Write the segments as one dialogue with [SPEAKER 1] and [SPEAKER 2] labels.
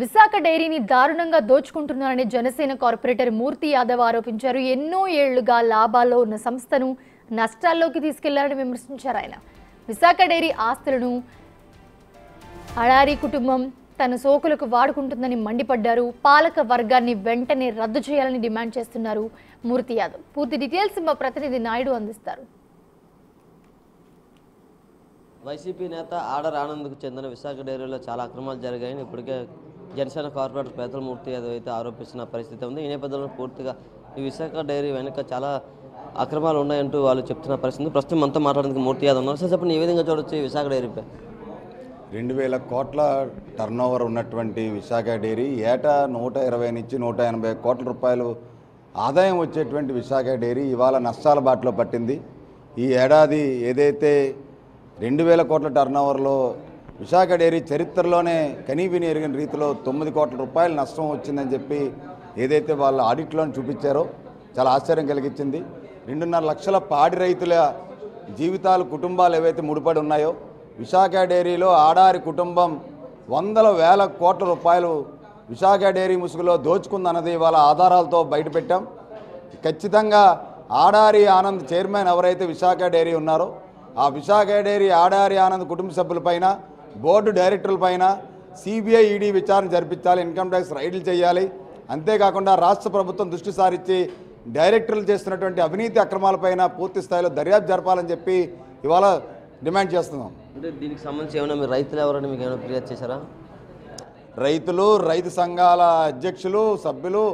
[SPEAKER 1] విశాఖ డైరీని దారుణంగా దోచుకుంటున్నారని జనసేన కార్పొరేటర్ మూర్తి యాదవ్ ఆరోపించారు. ఎన్నో ఏళ్లుగా లాభాల్లో ఉన్న సంస్థను నష్టాల్లోకి తీసుకెళ్లారని విమర్శించారు. ఆయన విశాఖ డైరీ ఆస్తులను అడారి కుటుంబం తన సోకులకు వాడుకుంటుందని మండిపడ్డారు. పాలక వర్గాన్ని వెంటనే రద్దు చేయాలని డిమాండ్ చేస్తున్నారు మూర్తి యాదవ్. పూర్తి డీటెయిల్స్ మా ప్రతినిధి నాయుడు అందిస్తారు.
[SPEAKER 2] వైసీపీ నేత ఆడర్ ఆనంద్కు చెందిన విశాఖ డైరీలో చాలా అక్రమాలు జరిగాయని ఇప్పటికే జనసేన కార్పొరేటర్ పేదల మూర్తి యాదవ్ అయితే ఆరోపిస్తున్న పరిస్థితి ఉంది. ఈ నేపథ్యంలో పూర్తిగా ఈ విశాఖ డైరీ వెనుక చాలా అక్రమాలు ఉన్నాయంటూ వాళ్ళు చెప్తున్న పరిస్థితి. ప్రస్తుతం అంతా మాట్లాడేందుకు మూర్తి యాదవ్ ఉన్నారు. సార్ చెప్పండి, ఏ విధంగా చూడొచ్చు ఈ విశాఖ డైరీపై?
[SPEAKER 3] 2000 కోట్ల టర్నోవర్ ఉన్నటువంటి విశాఖ డైరీ ఏటా 120 నుంచి 180 కోట్ల రూపాయలు ఆదాయం వచ్చేటువంటి విశాఖ డైరీ ఇవాళ నష్టాల బాటలో పట్టింది. ఈ ఏడాది ఏదైతే 2000 కోట్ల టర్నోవర్లో విశాఖ డైరీ చరిత్రలోనే కనీవిని ఎరిగిన రీతిలో 9 కోట్ల రూపాయలు నష్టం వచ్చిందని చెప్పి ఏదైతే వాళ్ళ ఆడిట్లోని చూపించారో చాలా ఆశ్చర్యం కలిగించింది. 2.5 లక్షల పాడి రైతుల జీవితాలు, కుటుంబాలు ఏవైతే ముడిపడి ఉన్నాయో విశాఖ డైరీలో ఆడారి కుటుంబం వందల వేల కోట్ల రూపాయలు విశాఖ డైరీ ముసుగులో దోచుకుందన్నది వాళ్ళ ఆధారాలతో బయటపెట్టాం. ఖచ్చితంగా ఆడారి ఆనంద్ చైర్మన్ ఎవరైతే విశాఖ డైరీ ఉన్నారో ఆ విశాఖ డైరీ ఆడారి ఆనంద్ కుటుంబ సభ్యులపైన, బోర్డు డైరెక్టర్లపైన సిబిఐ, ఈడీ విచారణ జరిపించాలి, ఇన్కమ్ ట్యాక్స్ రైడ్లు చేయాలి. అంతేకాకుండా రాష్ట్ర ప్రభుత్వం దృష్టి సారించి డైరెక్టర్లు చేస్తున్నటువంటి అవినీతి అక్రమాలపైన పూర్తి స్థాయిలో దర్యాప్తు జరపాలని చెప్పి ఇవాళ డిమాండ్ చేస్తున్నాం.
[SPEAKER 2] అంటే దీనికి సంబంధించి ఏమైనా మీరు రైతులు ఎవరైనా మీకు ఏమైనా ఫిర్యాదు చేశారా?
[SPEAKER 3] రైతులు, రైతు సంఘాల అధ్యక్షులు, సభ్యులు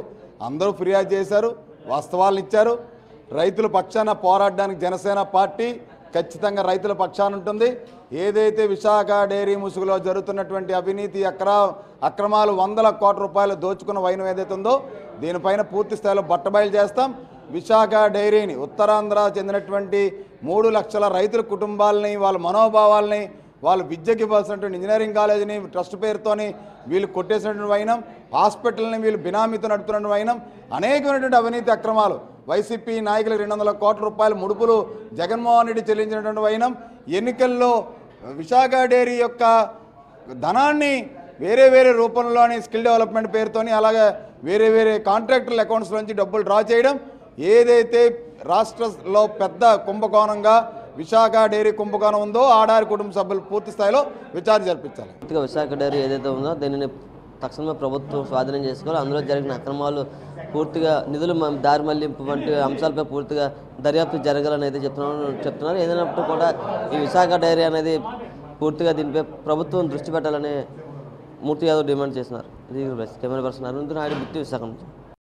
[SPEAKER 3] అందరూ ఫిర్యాదు చేశారు, వాస్తవాలను ఇచ్చారు. రైతుల పక్షాన పోరాడడానికి జనసేన పార్టీ ఖచ్చితంగా రైతుల పక్షాన ఉంటుంది. ఏదైతే విశాఖ డైరీ ముసుగులో జరుగుతున్నటువంటి అవినీతి అక్రమాలు వందల కోట్ల రూపాయలు దోచుకున్న వైనం ఏదైతే ఉందో దీనిపైన పూర్తి స్థాయిలో బట్టబయలు చేస్తాం. విశాఖ డైరీని ఉత్తరాంధ్ర చెందినటువంటి 3 లక్షల రైతుల కుటుంబాలని, వాళ్ళ మనోభావాల్ని, వాళ్ళ విద్యకి ఇవ్వాల్సినటువంటి ఇంజనీరింగ్ కాలేజీని ట్రస్ట్ పేరుతోని వీళ్ళు కొట్టేసినటువంటి వైనం, హాస్పిటల్ని వీళ్ళు బినామీతో నడుపుతున్న వైనం, అనేకమైనటువంటి అవినీతి అక్రమాలు, వైసీపీ నాయకులు 200 కోట్ల రూపాయల ముడుపులు జగన్మోహన్ రెడ్డి చెల్లించినటువంటి వైనం, ఎన్నికల్లో విశాఖ డైరీ యొక్క ధనాన్ని వేరే వేరే రూపంలోని స్కిల్ డెవలప్మెంట్ పేరుతోని, అలాగే వేరే వేరే కాంట్రాక్టర్ల అకౌంట్స్ నుంచి డబ్బులు డ్రా చేయడం, ఏదైతే రాష్ట్రంలో పెద్ద కుంభకోణంగా విశాఖ డైరీ కుంభకోణం ఉందో ఆడారి కుటుంబ సభ్యులు పూర్తి స్థాయిలో విచారణ జరిపించాలి.
[SPEAKER 2] పూర్తిగా విశాఖ డైరీ ఏదైతే ఉందో దీనిని తక్షణమే ప్రభుత్వం స్వాధీనం చేసుకోవాలి. అందులో జరిగిన అక్రమాలు పూర్తిగా నిధులు దారి మళ్లింపు వంటి అంశాలపై పూర్తిగా దర్యాప్తు జరగాలని అయితే చెప్తున్నారు. ఏదైనప్పుడు కూడా ఈ విశాఖ డైరీ అనేది పూర్తిగా దీనిపై ప్రభుత్వం దృష్టి పెట్టాలని మూర్తి యాదవ్ డిమాండ్ చేస్తున్నారు. ఇది camera person Arun Naidu, big TV Visakha నుంచి.